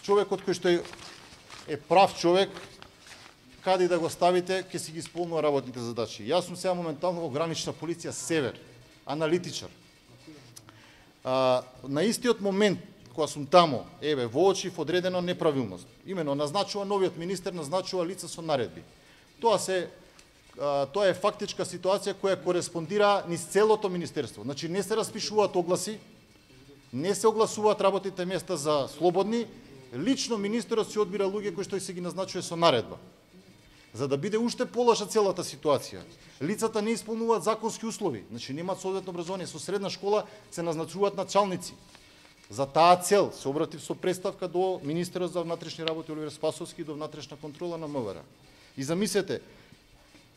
човекот кој што е прав човек, каде да го ставите, ќе си ги исполнува работните задачи. Јас сум сега моментално во гранична полиција Север, аналитичар. На истиот момент, кога сум тамо, воочив одредена неправилност. Имено, назначува новиот министер, назначува лица со наредби. Тоа е фактичка ситуација која кореспондира низ целото министерство. Значи, не се распишуваат огласи, не се огласуваат работните места за слободни, лично министерот си одбира луѓе кои што се ги назначува со наредба. За да биде уште полоша целата ситуација, лицата не исполнуваат законски услови, значи немаат соодветно образование, со средна школа се назначуваат началници. За таа цел се обратив со представка до министерот за внатрешни работи Оливер Спасовски и до внатрешна контрола на МВР. И замислете,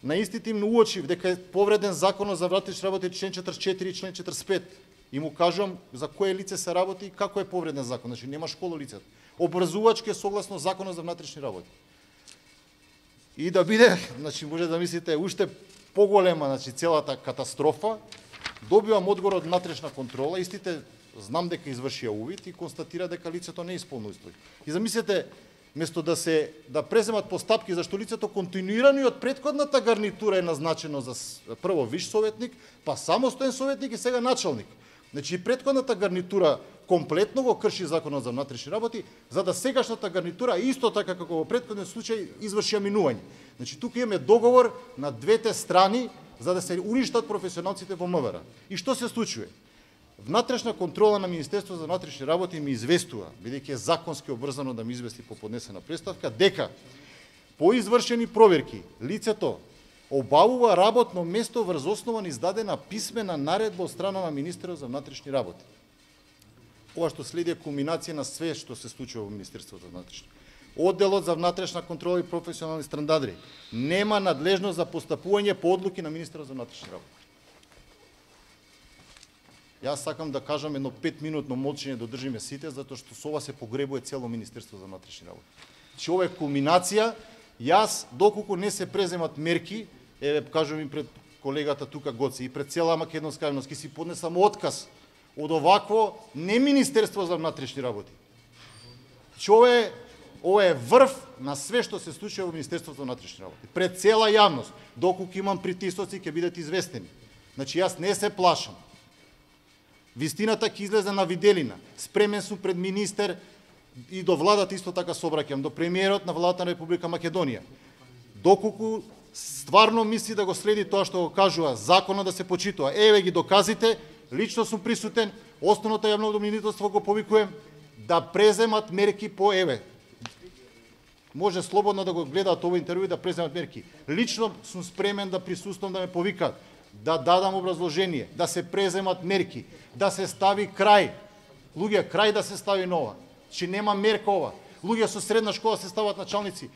на истите им уочив дека е повреден законот за внатрешни работи член 44 и член 45. И му кажувам за кое лице се работи и како е повреден закон. Значи нема школа лицето. Образувачки е согласно законот за внатрешни работи. И да биде, значи може да мислите уште поголема, значи целата катастрофа, добивам одговор од внатрешна контрола, истите знам дека извршија увид и констатира дека лицето не исполнува услови. И замислете, место да преземат постапки зашто лицето континуирано и од претходната гарнитура е назначено за прво виш советник, па самостоен советник и сега началник. Значи претходната гарнитура комплетно го крши законот за внатрешни работи, за да сегашната гарнитура исто така како во претходниот случај изврши минување. Значи тука имаме договор на двете страни за да се уништат професионалците во МВР. И што се случува? Внатрешна контрола на Министерството за внатрешни работи ми известува, бидејќи е законски обврзано да ми извести по поднесена представка, дека по извршени проверки лицето обавува работно место врз основа на издадена писмена наредба од страна на министерот за внатрешни работи. Ова што следи е кулминација на све што се случува во Министерството за внатрешни. Одделот за внатрешна контрола и професионални стандарди нема надлежност за постапување по одлуки на министерот за внатрешни работи. Јас сакам да кажам едно 5-минутно молчење да одржиме сите, затоа што со ова се погребува цело Министерство за внатрешни работи. Че ова е кулминација, јас доколку не се преземат мерки, кажувам и пред колегата тука Гоци и пред цела македонска јавност, ќе си поднесам отказ од овакво не Министерство за внатрешни работи. Че ова е врв на све што се случува во Министерството за внатрешни работи. Пред цела јавност, доколку имам притисоци ќе бидат известени. Значи јас не се плашам. Вистината ќе излезе на виделина. Спремен сум пред министер и до владата исто така се обраќам, до премиерот на владата на Република Македонија. Доколку стварно мисли да го следи тоа што го кажува, законот да се почитува, ги доказите, лично сум присутен, основното јавно обвинителство го повикувам да преземат мерки по може слободно да го гледаат овој интервју и да преземат мерки. Лично сум спремен да присуствам да ме повикаат, да дадам образложение, да се преземат мерки, да се стави крај. Луѓе, крај да се стави нова. Че нема мерка ова. Луѓе со средна школа се стават началници.